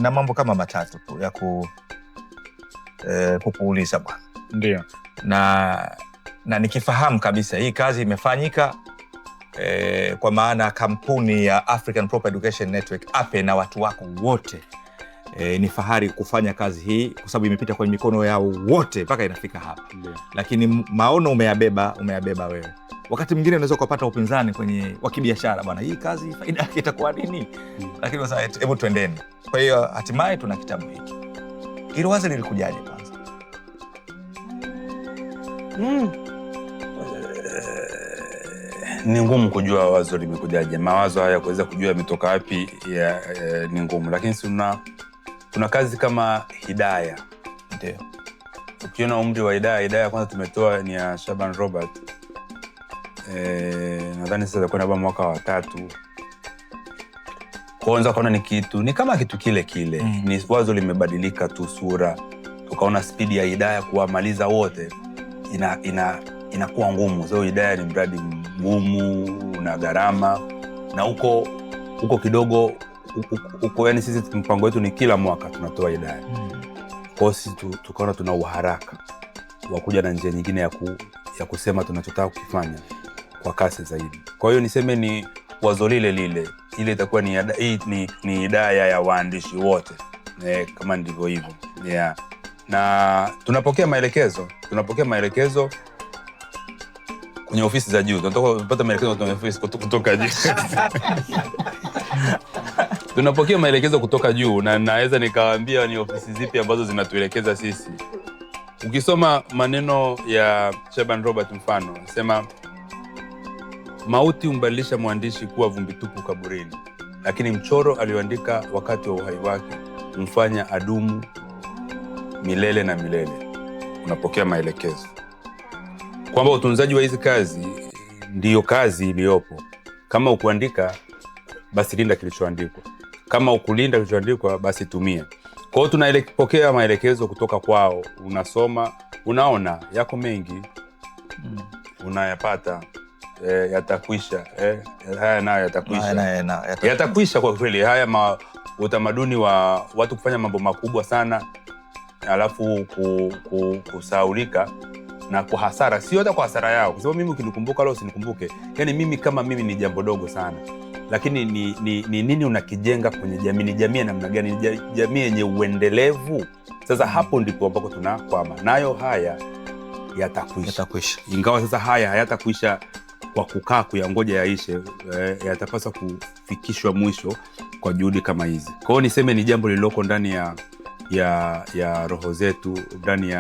na mambo kama matatu tu ya kukuuliza bwana. Ndio. Na nikifahamu kabisa hii kazi imefanyika kwa maana kampuni ya African Proper Education Network APE na watu wako wote ni fahari kufanya kazi hii kwa sababu imepita kwenye mikono yao wote mpaka inafika hapa. Lakini maono umeyabeba wewe. Wakati mwingine unaweza kupata upinzani kwenye wa kibiashara, bwana hii kazi faida yake itakuwa nini? Lakini sasa hebu twendeni. Kwa hiyo hatimaye tuna kitabu hiki. Hilo wazo lilikujaje kwanza? Ni ngumu kujua wazo limekujaje. Mawazo haya kuweza kujua yametoka wapi ni ngumu, lakini tuna kazi kama Hidaya. Ndio. Ukiona umri wa Hidaya kwanza tumetoa ni ya Shaban Robert. Nadhani sasa itakuwa na mwaka wa 3. Kwanza kaona ni kama kitu kile. Ni wazo limebadilika tu sura. Tukaona speed ya Hidaya kuwamaliza wote inakuwa ngumu. So Hidaya ni mradi ngumu na gharama, na huko kidogo yani sisi mpango wetu ni kila mwaka tunatoa Hidaya. Kwa sisi tukaona tuna uharaka wa kuja na njia nyingine ya kusema tunachotaka kukifanya kwa kasi zaidi. Kwa hiyo niseme ni wazo lile ile itakuwa ni Hidaya ya waandishi wote kama ndivyo hivyo. Yeah. Na tunapokea maelekezo kwenye ofisi za juu. Tunataka kupata maelekezo kwenye ofisi kutoka juu. Tunapokea maelekezo kutoka juu, na naweza nikawaambia ni ofisi zipi ambazo zinatuelekeza sisi. Ukisoma maneno ya Shaban Robert mfano, anasema mauti umbadilisha mwandishi kuwa vumbi tupu kaburini, lakini mchoro alioandika wakati wa uhai wake umfanya adumu milele na milele. Unapokea maelekezo kwamba utunzaji wa hizi kazi ndiyo kazi iliyopo. Kama ukuandika, basi linda kilichoandikwa. Kama ukulinda kilichoandikwa, basi tumia. Kwa hiyo tunapokea maelekezo kutoka kwao, unasoma, unaona yako mengi, unayapata, yatakwisha. Haya nayo yatakwisha. Yatakwisha kwa kweli. Haya utamaduni wa watu kufanya mambo makubwa sana alafu kusahaulika na kwa hasara, sio hata kwa hasara yao. Kwa sababu mimi ukinikumbuka leo usinikumbuke, yani mimi kama mimi ni jambo dogo sana, lakini ni nini unakijenga kwenye jamii? Ni jamii namna gani? Ni jamii yenye uendelevu. Sasa hapo ndipo ambapo tunakwama nayo. Haya yatakwisha. Ingawa sasa haya hayatakwisha kwa kukaa kuyangoja yaishe, yatapaswa kufikishwa mwisho kwa juhudi kama hizi. Kwa hiyo niseme ni jambo lililoko ndani ya roho zetu, ndani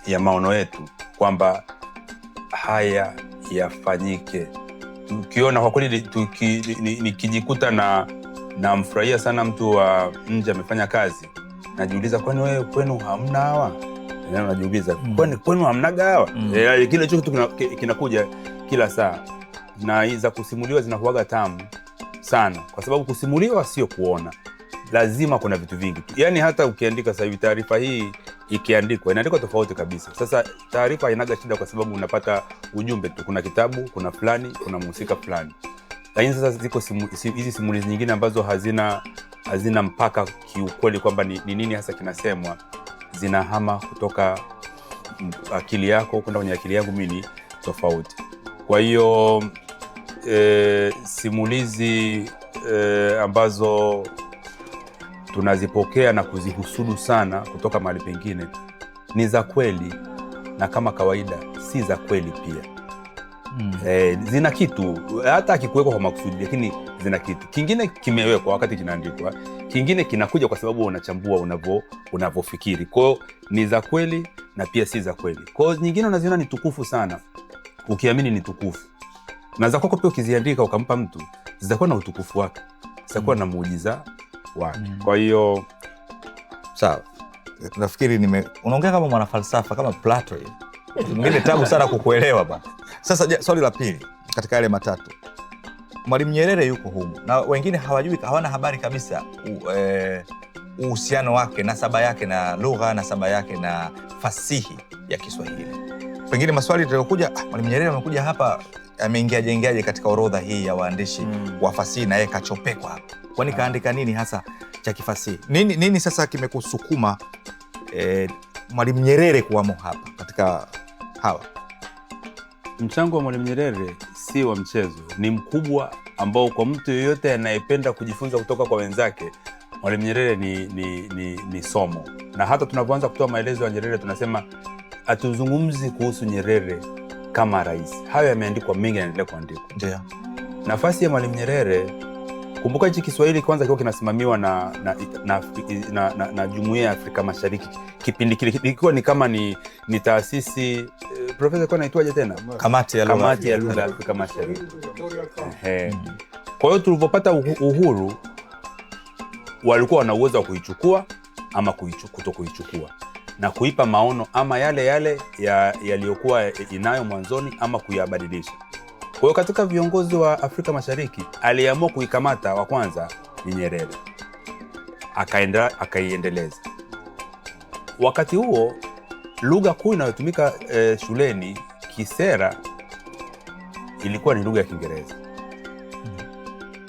ya maono yetu kwamba haya yafanyike. Tukiona kwa kweli nikijikuta na mfurahia sana mtu wa nje amefanya kazi, najiuliza kwani wewe kwenu hamna hawa? Najiuliza kwenu hamnaga hawa? Kile kitu kinakuja kila saa, na hizo kusimuliwa zinakuwaga tamu sana, kwa sababu kusimuliwa sio kuona. Lazima kuna vitu vingi. Yaani hata ukiandika sasa hivi taarifa hii ikiandikwa inaandikwa tofauti kabisa. Sasa taarifa inaga shida kwa sababu unapata ujumbe tu, kuna kitabu, kuna fulani, kuna mhusika fulani. Lakini sasa ziko hizi simulizi nyingine ambazo hazina mpaka kiukweli kwamba ni nini hasa kinasemwa, zinahama kutoka akili yako kwenda kwenye akili yangu mimi tofauti. Kwa hiyo simulizi ambazo tunazipokea na kuzihusudu sana kutoka mahali pengine ni za kweli, na kama kawaida si za kweli pia. Zina kitu, hata akikuwekwa kwa makusudi, lakini zina kitu kingine kimewekwa wakati kinaandikwa, kingine kinakuja kwa sababu unachambua unavyofikiri. Kwa hiyo ni za kweli na pia si za kweli. Kwa hiyo nyingine unaziona ni tukufu sana, ukiamini ni tukufu, na za kwako pia ukiziandika ukampa mtu, zitakuwa na utukufu wake, zitakuwa na muujiza wake. Kwa hiyo sawa, nafikiri unaongea kama mwanafalsafa, kama Plato hivi. Mwingine tabu sana kukuelewa bwana. Sasa swali la pili katika yale matatu, Mwalimu Nyerere yuko humu na wengine hawajui, hawana habari kabisa uhusiano wake, nasaba yake na lugha, nasaba yake na fasihi ya Kiswahili. Pengine maswali yatakuja, Mwalimu Nyerere amekuja hapa ameingiaje katika orodha hii ya waandishi wa fasihi na yeye kachopekwa hapa? Kwani kaandika nini hasa cha kifasihi? Nini sasa kimekusukuma Mwalimu Nyerere kuwamo hapa katika hawa? Mchango wa Mwalimu Nyerere si wa mchezo, ni mkubwa, ambao kwa mtu yeyote anayependa kujifunza kutoka kwa wenzake, Mwalimu Nyerere ni somo. Na hata tunapoanza kutoa maelezo ya Nyerere tunasema hatuzungumzi kuhusu Nyerere kama rais. Hayo yameandikwa mengi, yanaendelea kuandikwa. Ndio. Nafasi ya Mwalimu Nyerere, kumbuka hichi Kiswahili kwanza kilikuwa kinasimamiwa na Jumuiya ya Afrika Mashariki. Kipindi kile kilikuwa ni kama ni taasisi, profesa kwa anaitwaje tena? Kamati ya Lugha ya Afrika Mashariki. Kwa hiyo tulipopata uhuru, walikuwa wana uwezo wa kuichukua ama kutokuichukua na kuipa maono ama yale yaliyokuwa inayo mwanzoni ama kuyabadilisha. Kwa hiyo katika viongozi wa Afrika Mashariki aliamua kuikamata wa kwanza ni Nyerere, akaiendeleza. Wakati huo lugha kuu inayotumika shuleni kisera ilikuwa ni lugha ya Kiingereza.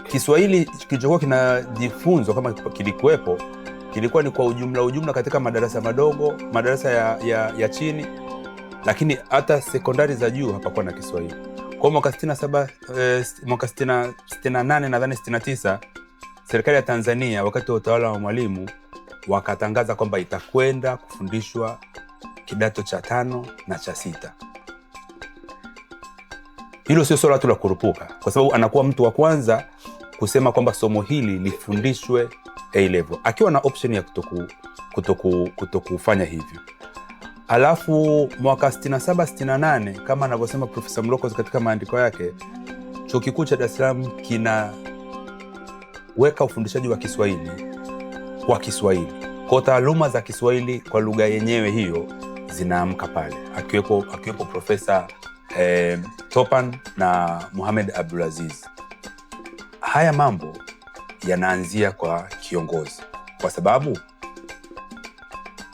Kiswahili kilichokuwa kinajifunzwa kama kilikuwepo, kilikuwa ni kwa ujumla katika madarasa madogo, madarasa ya chini, lakini hata sekondari za juu hapakuwa na Kiswahili. Kwa mwaka 68 nadhani 69, serikali ya Tanzania wakati wa utawala wa Mwalimu wakatangaza kwamba itakwenda kufundishwa kidato cha 5 na cha 6. Hilo sio swala tu la kurupuka, kwa sababu anakuwa mtu wa kwanza kusema kwamba somo hili lifundishwe A-level, akiwa na option ya kutokufanya hivyo. Alafu mwaka 67 68, kama anavyosema Profesa Mlokozi katika maandiko yake, Chuo Kikuu cha Dar es Salaam kinaweka ufundishaji wa Kiswahili kwa Kiswahili. Kwa taaluma za Kiswahili kwa lugha yenyewe hiyo zinaamka pale, akiwepo Profesa Topan na Mohamed Abdulaziz. Haya mambo yanaanzia kwa kiongozi, kwa sababu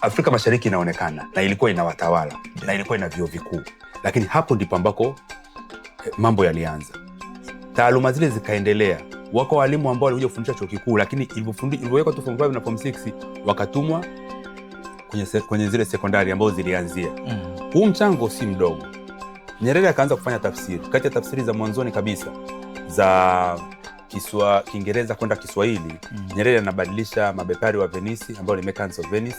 Afrika Mashariki inaonekana na ilikuwa inawatawala na ilikuwa ina vyuo vikuu, lakini hapo ndipo ambako mambo yalianza. Taaluma zile zikaendelea. Wako walimu ambao walikuja kufundisha chuo kikuu, lakini ilivyowekwa tu form 5 na form 6 wakatumwa kwenye zile sekondari ambazo zilianzia. Huu mchango si mdogo. Nyerere akaanza kufanya tafsiri. Kati ya tafsiri za mwanzoni kabisa za Kiingereza kwenda Kiswahili, Nyerere anabadilisha Mabepari wa Venisi ambao ni Merchants of Venice.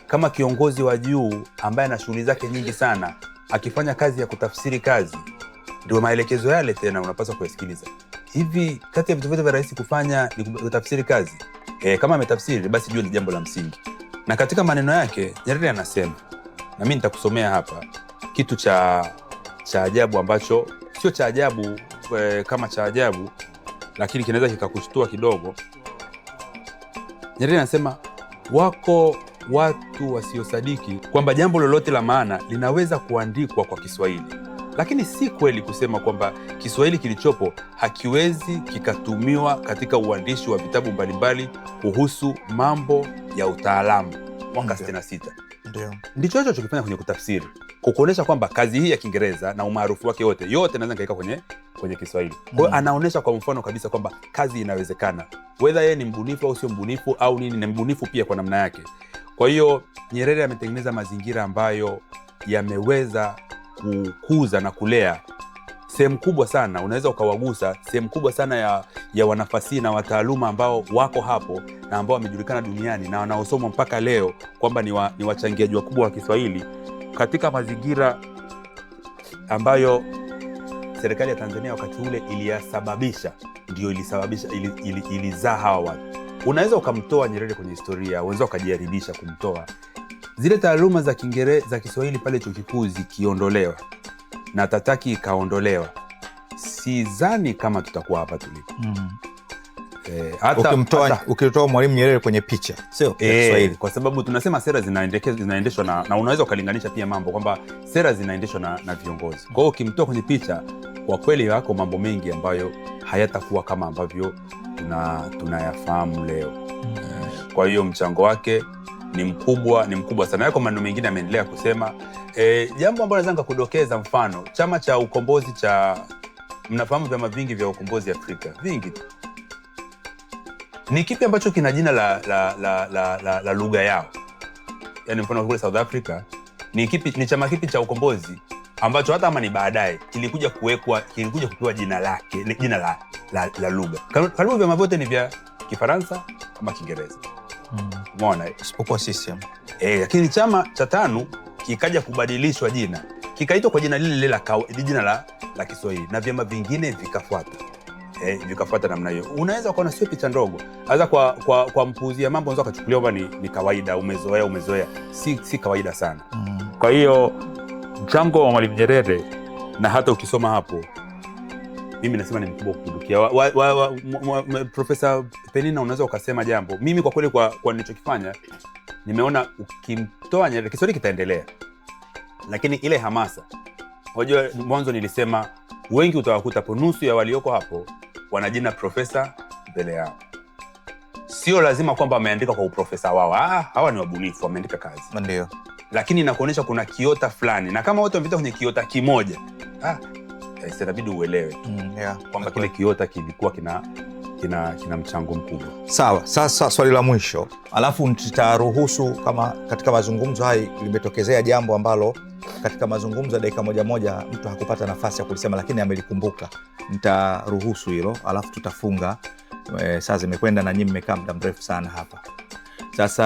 Kama kiongozi wa juu ambaye ana shughuli zake nyingi sana, akifanya kazi ya kutafsiri kazi, ndio maelekezo yale tena unapaswa kuyasikiliza. Hivi kati ya vitu vyote vya rais kufanya ni kutafsiri kazi. Kama ametafsiri basi jua ni jambo la msingi. Na katika maneno yake Nyerere anasema, na mimi nitakusomea hapa kitu cha ajabu ambacho sio cha ajabu kama cha ajabu, lakini kinaweza kikakushtua kidogo. Nyerere anasema, wako watu wasiosadiki kwamba jambo lolote la maana linaweza kuandikwa kwa Kiswahili, lakini si kweli kusema kwamba Kiswahili kilichopo hakiwezi kikatumiwa katika uandishi wa vitabu mbalimbali kuhusu mambo ya utaalamu. Mwaka 66 ndicho hicho chokifanya kwenye kutafsiri, kukuonesha kwamba kazi hii ya Kiingereza na umaarufu wake yote naweza nikaika kwenye Kiswahili. Kwa hiyo anaonesha kwa mfano kabisa kwamba kazi inawezekana, whether yeye ni mbunifu au sio mbunifu au nini, na mbunifu pia kwa namna yake. Kwa hiyo Nyerere ametengeneza mazingira ambayo yameweza kukuza na kulea sehemu kubwa sana. Unaweza ukawagusa sehemu kubwa sana ya wanafasihi na wataaluma ambao wako hapo na ambao wamejulikana duniani na wanaosomwa mpaka leo kwamba ni wachangiaji wakubwa wa Kiswahili katika mazingira ambayo serikali ya Tanzania wakati ule ilizaa hawa watu. Unaweza ukamtoa Nyerere kwenye historia, unaweza ukajiharibisha kumtoa. Zile taaluma za Kiingereza za Kiswahili pale chuo kikuu zikiondolewa na tataki ikaondolewa, sidhani kama tutakuwa hapa tulipo. Ukitoa Mwalimu Nyerere kwenye picha, sio Kiswahili, kwa sababu tunasema sera zinaendeshwa na unaweza ukalinganisha pia mambo kwamba sera zinaendeshwa na viongozi. Kwa hiyo ukimtoa kwenye picha, kwa kweli yako mambo mengi ambayo hayatakuwa kama ambavyo tunayafahamu leo. Kwa hiyo mchango wake ni mkubwa sana. Yako maneno mengine ameendelea kusema. Jambo ambalo naweza kudokeza, mfano Chama cha Ukombozi mnafahamu vyama vingi vya ukombozi Afrika, vingi tu. Ni kipi ambacho kina jina la lugha yao? Yaani mfano kule South Africa, ni chama kipi cha ukombozi ambacho hata kama ni baadaye kilikuja kupewa jina lake, jina la lugha? Karibu vyama vyote ni vya Kifaransa ama Kiingereza. Umeona? Isipokuwa CCM. Lakini chama cha TANU kikaja kubadilishwa jina, kikaitwa kwa jina lile jina la Kiswahili, na vyama vingine vikafuata namna hiyo. Unaweza kuona sio picha ndogo. Hata kwa mpuuzia mambo unaweza kuchukulia kwamba ni kawaida, umezoea. Si kawaida sana. Kwa hiyo mchango wa Mwalimu Nyerere, na hata ukisoma hapo, mimi nasema ni mkubwa kupindukia. Profesa Penina, unaweza ukasema jambo. Mimi kwa kweli kwa nilichokifanya, nimeona ukimtoa Nyerere Kiswahili kitaendelea. Lakini ile hamasa, unajua mwanzo nilisema wengi utawakuta hapo, nusu ya walioko hapo wana jina profesa mbele yao. Sio lazima kwamba wameandika kwa uprofesa wao. Hawa ni wabunifu, wameandika kazi. Ndio. Lakini inakuonyesha kuna kiota fulani, na kama wote wamepita kwenye kiota kimoja, inabidi uelewe tu kwamba kile kiota kilikuwa kina mchango mkubwa. Sawa. Sasa swali la mwisho, alafu nitaruhusu kama katika mazungumzo haya limetokezea jambo ambalo katika mazungumzo ya dakika moja mtu hakupata nafasi ya kulisema, lakini amelikumbuka. Nitaruhusu hilo, alafu tutafunga. Sasa zimekwenda na nyinyi mmekaa muda mrefu sana hapa. Sasa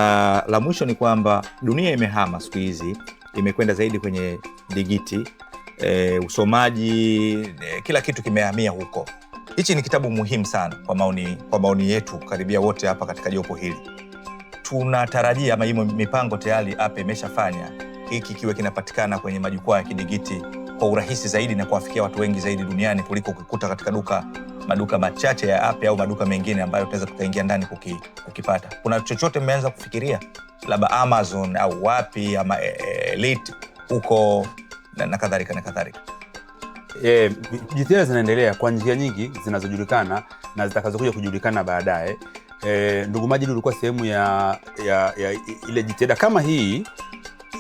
la mwisho ni kwamba dunia imehama siku hizi, imekwenda zaidi kwenye digiti, usomaji, kila kitu kimehamia huko. Hichi ni kitabu muhimu sana kwa maoni yetu karibia wote hapa katika jopo hili. Tunatarajia ama mipango tayari APE imeshafanya hiki kiwe kinapatikana kwenye majukwaa ya kidigiti kwa urahisi zaidi na kuwafikia watu wengi zaidi duniani kuliko ukikuta katika maduka machache ya APE au maduka mengine ambayo tunaweza tukaingia ndani kukipata. Kuna chochote mmeanza kufikiria? Labda Amazon au wapi ama Elite huko na kadhalika na kadhalika. Jitihada zinaendelea kwa njia nyingi zinazojulikana na zitakazokuja kujulikana baadaye. Ndugu Majid, ulikuwa sehemu ya ile jitihada kama hii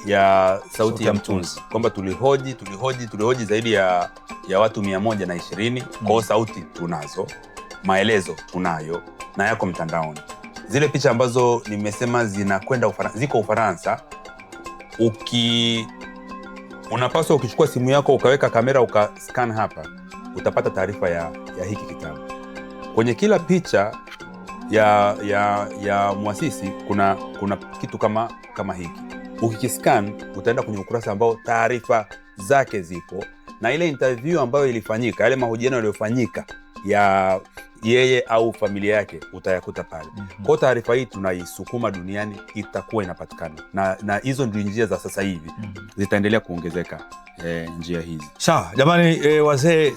ya sauti ya mtunzi, kwamba tulihoji zaidi ya watu 120. Kwa sauti tunazo, maelezo tunayo na yako mtandaoni. Zile picha ambazo nimesema zinakwenda ziko Ufaransa, unapaswa ukichukua simu yako ukaweka kamera ukascan hapa, utapata taarifa ya hiki kitabu. Kwenye kila picha ya muasisi kuna kitu kama hiki. Ukikiscan utaenda kwenye ukurasa ambao taarifa zake zipo, na ile interview ambayo ilifanyika, yale mahojiano yaliyofanyika ya yeye au familia yake utayakuta pale. Kwa taarifa hii tunaisukuma duniani, itakuwa inapatikana, na hizo ndio njia za sasa hivi zitaendelea kuongezeka, njia hizi. Sawa jamani, wazee,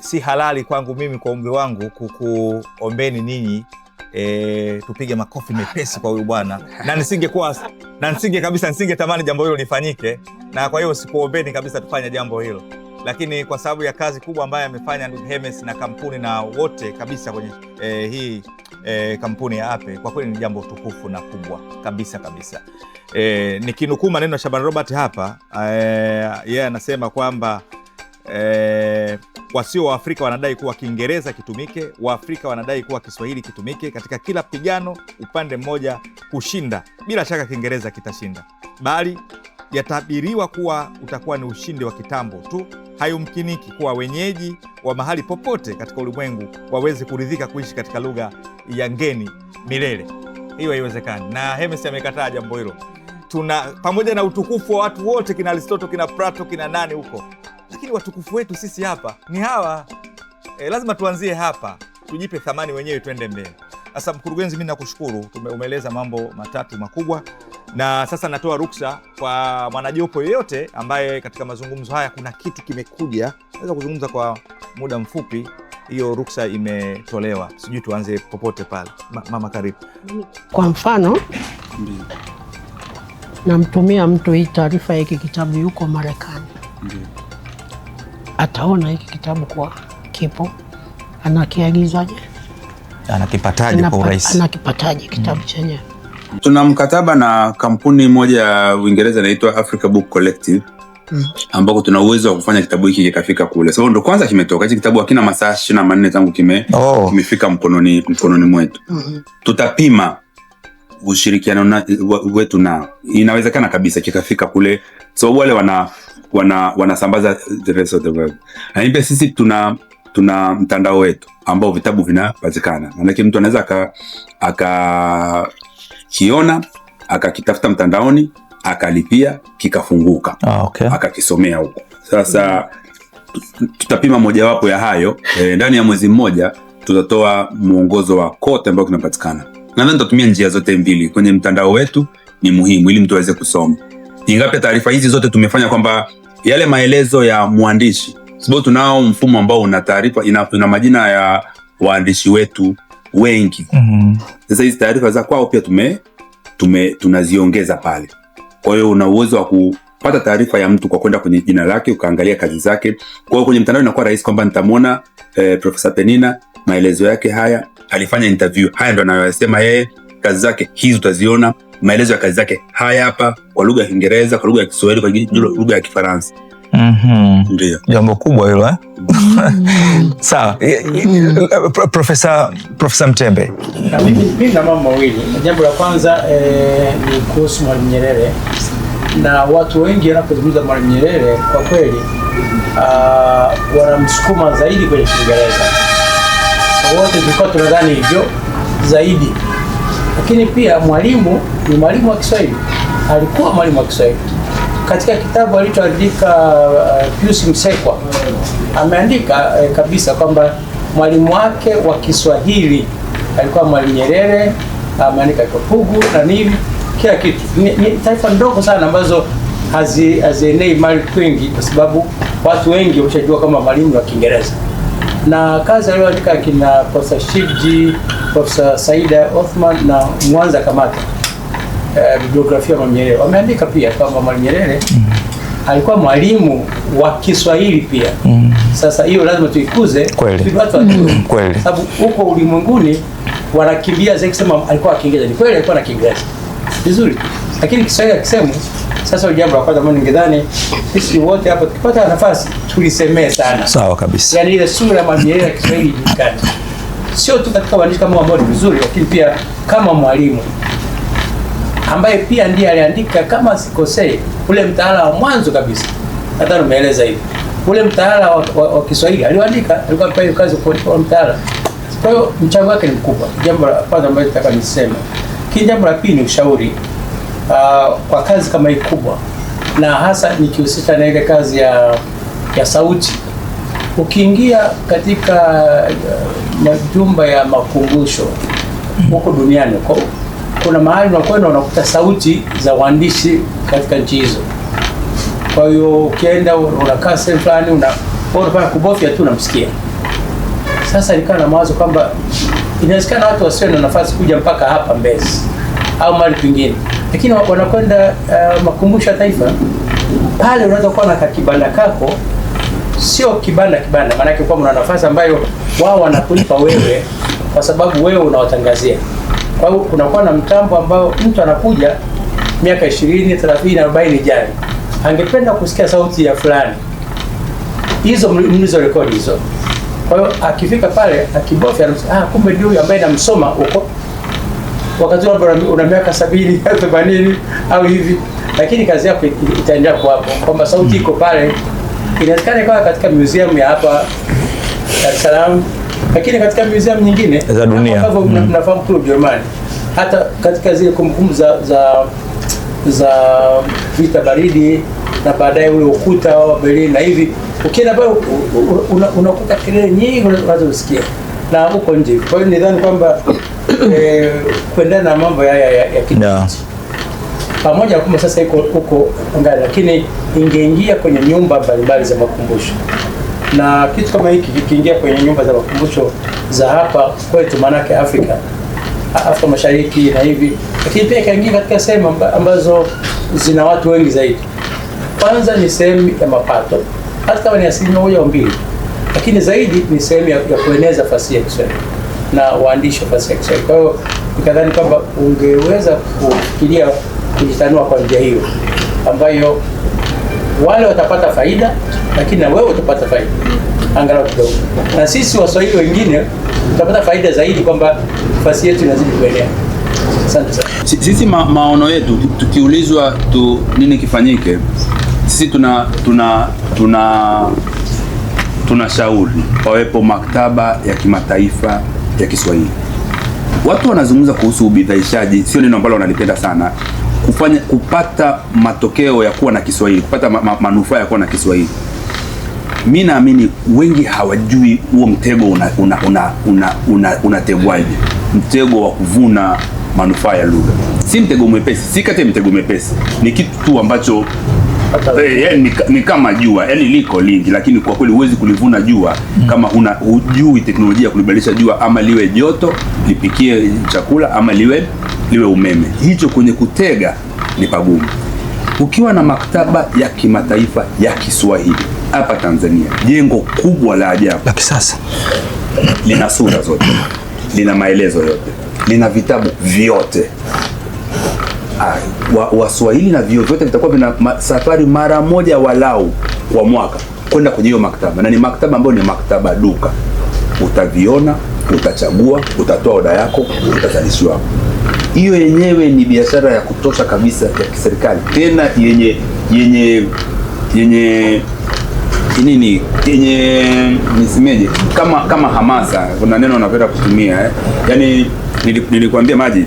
si halali kwangu mimi kwa umri wangu kukuombeni ninyi tupige makofi mepesi kwa huyu bwana, na nisingetamani jambo hilo lifanyike, na kwa hiyo sikuombeni kabisa tufanye jambo hilo, lakini kwa sababu ya kazi kubwa ambayo amefanya ndugu Hermes na kampuni na wote kabisa kwenye hii kampuni ya APE, kwa kweli ni jambo tukufu na kubwa kabisa. Nikinukuu maneno ya Shaban Robert hapa, yeye anasema kwamba wasio wa Afrika wanadai kuwa Kiingereza kitumike, Waafrika wanadai kuwa Kiswahili kitumike katika kila pigano, upande mmoja kushinda. Bila shaka Kiingereza kitashinda, bali yatabiriwa kuwa utakuwa ni ushindi wa kitambo tu. Hayumkiniki kuwa wenyeji wa mahali popote katika ulimwengu waweze kuridhika kuishi katika lugha ya ngeni milele. Hiyo haiwezekani, na Hermes amekataa jambo hilo. Pamoja na utukufu wa watu wote, kina Aristotle, kina Plato, kina nani huko, lakini watukufu wetu sisi hapa ni hawa. Lazima tuanzie hapa, tujipe thamani wenyewe, twende mbele. Sasa mkurugenzi, mimi nakushukuru, umeeleza mambo matatu makubwa, na sasa natoa ruksa kwa mwanajopo yoyote ambaye katika mazungumzo haya kuna kitu kimekuja, naweza kuzungumza kwa muda mfupi. Hiyo ruksa imetolewa, sijui tuanze popote pale. Mama, karibu. Kwa mfano, namtumia mtu hii taarifa ya hiki kitabu, yuko Marekani. Ataona hiki kitabu kwa kipo, anakiagizaje? Anakipataje kwa urahisi? Anakipataje kitabu chenyewe? Tuna mkataba na kampuni moja ya Uingereza inaitwa Africa Book Collective, ambako tuna uwezo wa kufanya kitabu hiki kikafika kule. So ndo kwanza kimetoka. Hichi kitabu hakina masaa 24 tangu kimefika mkononi mwetu. Tutapima ushirikiano wetu nao. Inawezekana kabisa kikafika kule. So wale wanasambaza the rest of the world. Na pia sisi tuna mtandao wetu ambao vitabu vinapatikana. Maana mtu anaweza akakiona, akakitafuta mtandaoni, akalipia, kikafunguka. Akakisomea huko. Sasa tutapima mojawapo ya hayo. Ndani ya mwezi mmoja tutatoa mwongozo wa kote ambao kinapatikana. Nadhani tutatumia njia zote mbili. Kwenye mtandao wetu ni muhimu ili mtu aweze kusoma. Ingawa taarifa hizi zote tumefanya kwamba yale maelezo ya mwandishi, sababu tunao mfumo ambao una taarifa, ina majina ya waandishi wetu wengi. Sasa hizi taarifa za kwao pia tunaziongeza pale. Kwa hiyo una uwezo wa kupata taarifa ya mtu kwa kwenda kwenye jina lake, ukaangalia kazi zake. Kwa hiyo kwenye mtandao inakuwa rahisi kwamba nitamwona Profesa Penina, maelezo yake haya, alifanya interview, haya ndo anayosema yeye, kazi zake hizi utaziona, maelezo ya kazi zake haya hapa, kwa lugha ya Kiingereza, kwa lugha ya Kiswahili, kwa lugha ya Kifaransa. Ndio jambo kubwa hilo Sawa. Profesa Mtembe. Mimi na mambo mawili. Jambo la kwanza ni kuhusu Mwalimu Nyerere, na watu wengi wanapozungumza Mwalimu Nyerere kwa kweli wanamsukuma zaidi kwenye Kiingereza. Wote tulikuwa tunadhani hivyo zaidi, lakini pia mwalimu ni mwalimu wa Kiswahili, alikuwa mwalimu wa Kiswahili. Katika kitabu alichoandika Pius Msekwa ameandika kabisa kwamba mwalimu wake wa Kiswahili alikuwa Mwalimu Nyerere. Ameandika Kapugu na nini, kila kitu. Ni taifa ndogo sana ambazo hazienei mali kwingi, kwa sababu watu wengi wameshajua kama mwalimu wa Kiingereza. Na kazi aliyoandika kina Profesa Shivji, Profesa Saida Othman na Mwanza Kamata, bibliografia ya Mwalimu Nyerere, wameandika pia kwamba Mwalimu Nyerere alikuwa mwalimu wa Kiswahili pia. Sasa hiyo lazima tuikuze ili watu wajue, sababu huko ulimwenguni wanakimbia zaidi kusema alikuwa Kiingereza. Ni kweli alikuwa na Kiingereza vizuri, lakini Kiswahili akisema. Sasa jambo la kwanza, ningedhani sisi wote hapa tukipata nafasi tulisemee sana. Sawa kabisa. Yaani ile sura ya Mwalimu Nyerere ya Kiswahili ijulikane, sio tu katika uandishi kama ambao ni vizuri, lakini pia kama mwalimu ambaye pia ndiye aliandika, kama sikosei, ule mtaala wa mwanzo kabisa. Nadhani umeeleza hivi. Ule mtaala wa Kiswahili aliandika, alikuwa anapewa kazi kwa mtaala. Kwa hiyo mchango wake ni mkubwa. Jambo la kwanza ambalo nataka niseme. Jambo la pili ni ushauri kwa kazi kama hii kubwa, na hasa nikihusisha na ile kazi ya sauti. Ukiingia katika majumba ya makumbusho huko duniani huko, kuna mahali unakwenda unakuta sauti za waandishi katika nchi hizo. Kwa hiyo ukienda unakaa sehemu fulani, unafanya kubofya tu unamsikia. Sasa nilikuwa na mawazo kwamba inawezekana watu wasiwe na nafasi kuja mpaka hapa Mbezi au mahali pengine, lakini wanakwenda makumbusho ya taifa. Pale unaweza kuwa na kibanda kako, sio kibanda, maana yake kwa una nafasi ambayo wao wanakulipa wewe kwa sababu wewe unawatangazia. Kwa hiyo kunakuwa na mtambo ambao mtu anakuja miaka 20, 30, 40 ijayo, angependa kusikia sauti ya fulani, hizo mlizo rekodi hizo. Kwa hiyo akifika pale akibofya, kumbe ndio huyo ambaye namsoma huko, wakati una miaka 70, 80 au hivi, lakini kazi yako itaendelea kuwapo kwamba sauti iko pale. Inawezekana ikawa katika museum ya hapa Dar es Salaam, lakini katika museum nyingine za dunia ambavyo mnafahamu tu Ujerumani, hata katika zile kumbukumbu za vita baridi na baadaye ule ukuta wa Berlin na hivi, ukienda pale unakuta kelele nyingi unazosikia na huko nje. Kwa hiyo nidhani kwamba kuendana na mambo ya kidijitali pamoja na kwamba sasa iko huko angali, lakini ingeingia kwenye nyumba mbalimbali za makumbusho, na kitu kama hiki kikiingia kwenye nyumba za makumbusho za hapa kwetu, manake Afrika Mashariki na hivi, lakini pia ikaingia katika sehemu ambazo zina watu wengi zaidi. Kwanza ni sehemu ya mapato, hata kama ni 1% au 2%, lakini zaidi ni sehemu ya kueneza fasihi ya Kiswahili na waandishi wa fasihi ya Kiswahili. Kwa hiyo nikadhani kwamba ungeweza kufikiria kujitanua kwa njia hiyo ambayo wale watapata faida, lakini na wewe utapata faida angalau kidogo, na sisi Waswahili wengine tutapata faida zaidi, kwamba nafasi yetu inazidi kuenea. Asante sana. Sisi maono yetu tukiulizwa nini kifanyike, sisi tunashauri pawepo maktaba ya kimataifa ya Kiswahili. Watu wanazungumza kuhusu ubidhaishaji, sio neno ambalo wanalipenda sana, kupata matokeo ya kuwa na Kiswahili, kupata manufaa ya kuwa na Kiswahili. Mimi naamini wengi hawajui huo mtego unategwaje. Mtego wa kuvuna manufaa ya lugha si mtego mwepesi, si kati ya mtego mwepesi, ni kitu tu ambacho ni kama jua, yani liko lingi, lakini kwa kweli huwezi kulivuna jua kama hujui teknolojia ya kulibadilisha jua, ama liwe joto lipikie chakula, ama liwe umeme. Hicho kwenye kutega ni pagumu. Ukiwa na maktaba ya kimataifa ya Kiswahili hapa Tanzania, jengo kubwa la ajabu la kisasa, lina sura zote, lina maelezo yote, lina vitabu vyote. Waswahili na vio vyote vitakuwa vina safari mara moja walau kwa mwaka kwenda kwenye hiyo maktaba, na ni maktaba ambayo ni maktaba duka. Utaviona, utachagua, utatoa oda yako, utazalishiwa. Hiyo yenyewe ni biashara ya kutosha kabisa ya kiserikali, tena yenye nisimeje, kama hamasa. Kuna neno napenda kutumia yani, nilikwambia Maji,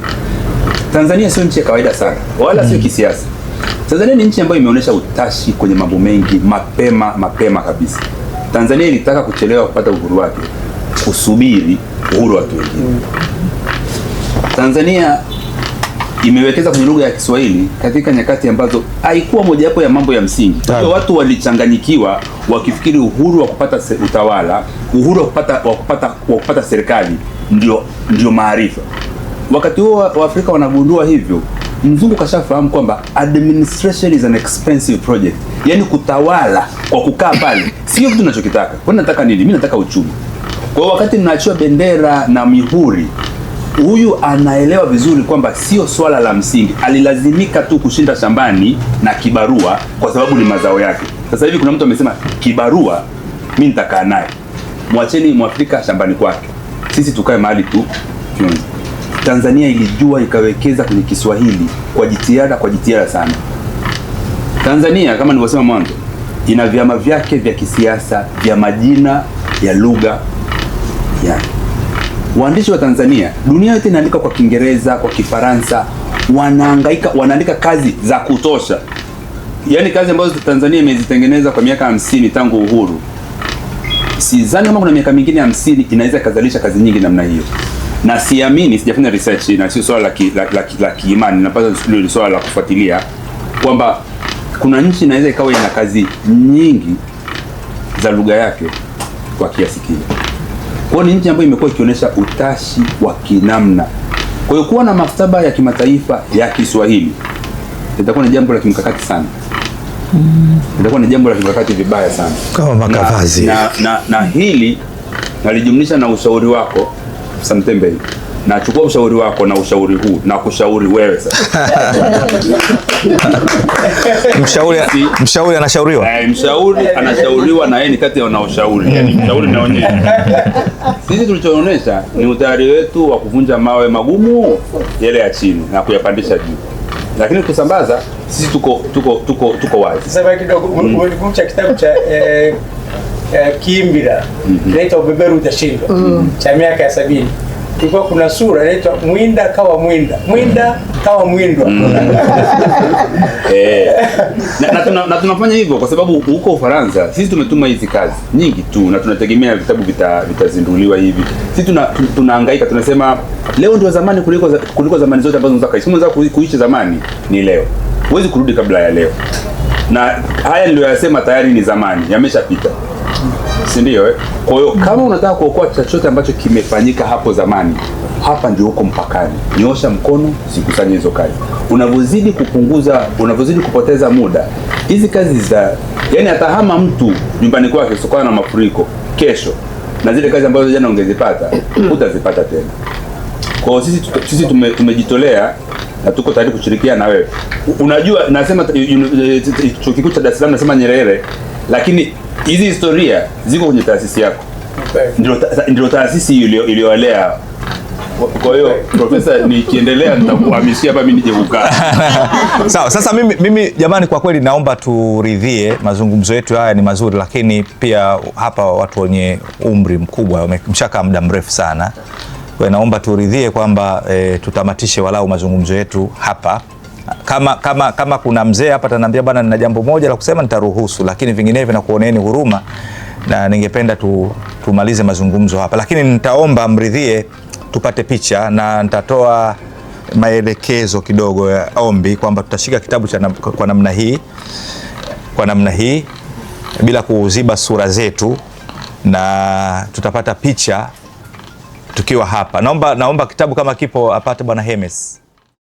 Tanzania sio nchi ya kawaida sana, wala sio kisiasa. Tanzania ni nchi ambayo imeonyesha utashi kwenye mambo mengi mapema kabisa. Tanzania ilitaka kuchelewa kupata uhuru wake kusubiri uhuru wa watu wengine. Tanzania imewekeza kwenye lugha ya Kiswahili katika nyakati ambazo haikuwa mojawapo ya mambo ya msingi. Kwa watu walichanganyikiwa wakifikiri uhuru wa kupata utawala, uhuru wa kupata serikali ndio maarifa. Wakati huo Waafrika wanagundua hivyo, mzungu kashafahamu kwamba administration is an expensive project. Yaani kutawala kwa kukaa pale sio kitu tunachokitaka. Wewe unataka nini? Mimi nataka uchumi. Kwa wakati mnaachiwa bendera na mihuri, huyu anaelewa vizuri kwamba sio swala la msingi. Alilazimika tu kushinda shambani na kibarua kwa sababu ni mazao yake. Sasa hivi kuna mtu amesema kibarua mimi nitakaa naye. Mwacheni Mwafrika shambani kwake, sisi tukae mahali tu. Tanzania ilijua ikawekeza kwenye Kiswahili kwa jitihada sana. Tanzania kama nilivyosema mwanzo, ina vyama vyake vya kisiasa vya majina ya lugha yake. Waandishi wa Tanzania, dunia yote inaandika kwa Kiingereza, kwa Kifaransa, wanaandika kazi za kutosha. Yaani kazi ambazo Tanzania imezitengeneza kwa miaka 50 tangu uhuru. Sidhani kama kuna miaka mingine 50 inaweza kuzalisha kazi nyingi namna hiyo. Na siamini, sijafanya research na sio swala la kiimani, napata ni swala la kufuatilia kwamba kuna nchi inaweza ikawa ina kazi nyingi za lugha yake kwa kiasi kile. Kwa ni nchi ambayo imekuwa ikionyesha utashi wa kinamna. Kwa hiyo kuwa na maktaba ya kimataifa ya Kiswahili itakuwa ni jambo la kimkakati sana. Itakuwa ni jambo la kimkakati vibaya sana. Kama makavazi. Na hili nalijumlisha na ushauri wako Samtembe. Na chukua ushauri wako na ushauri huu na kushauri wewe sasa. Mshauri anashauriwa? Mshauri anashauriwa na yeye ni kati ya wanaoshauri. Yaani mshauri naonyesha. Sisi tulichoonyesha ni utayari wetu wa kuvunja mawe magumu yale ya chini na kuyapandisha juu. Lakini kusambaza sisi tuko wazi. Sasa kidogo ulikumcha kitabu cha Kiimbira inaitwa Ubeberu Utashindwa cha miaka ya 70. Kulikuwa kuna sura inaitwa Mwinda kawa Mwinda, Mwinda kawa Mwindwa. Na tunafanya hivyo kwa sababu huko Ufaransa sisi tumetuma hizi kazi nyingi tu na tunategemea vitabu vitazinduliwa hivi. Sisi tunahangaika, tunasema leo ndio zamani kuliko zamani zote ambazo unataka kuishi. Unataka kuishi zamani ni leo. Huwezi kurudi kabla ya leo. Na haya niliyosema tayari ni zamani, yameshapita. Si ndio Kwa hiyo kama unataka kuokoa chochote ambacho kimefanyika hapo zamani, hapa ndio uko mpakani. Nyosha mkono, sikusanye hizo kazi. Unavyozidi kupoteza muda, hizi kazi yani atahama mtu nyumbani kwake sokana na mafuriko kesho, na zile kazi ambazo jana ungezipata utazipata tena. Kwa hiyo sisi tumejitolea na tuko tayari kushirikiana na wewe. Unajua, nasema chuo kikuu cha Dar es Salaam nasema Nyerere, lakini hizi historia ziko kwenye taasisi yako. Ndio taasisi iliyowalea. Kwa hiyo profesa, nikiendelea nitakuhamishia hapa mimi nije kukaa. Sawa, sasa mimi jamani, kwa kweli naomba turidhie, mazungumzo yetu haya ni mazuri, lakini pia hapa watu wenye umri mkubwa wamemshaka muda mrefu sana. Kwa hiyo naomba turidhie kwamba tutamatishe walau mazungumzo yetu hapa. Kama kuna mzee hapa ataniambia bwana, nina jambo moja la kusema, nitaruhusu, lakini vinginevyo na kuoneeni huruma na ningependa tumalize mazungumzo hapa, lakini nitaomba mridhie tupate picha na nitatoa maelekezo kidogo ya ombi kwamba tutashika kitabu kwa namna hii bila kuziba sura zetu, na tutapata picha tukiwa hapa. Naomba kitabu kama kipo apate bwana Hemes.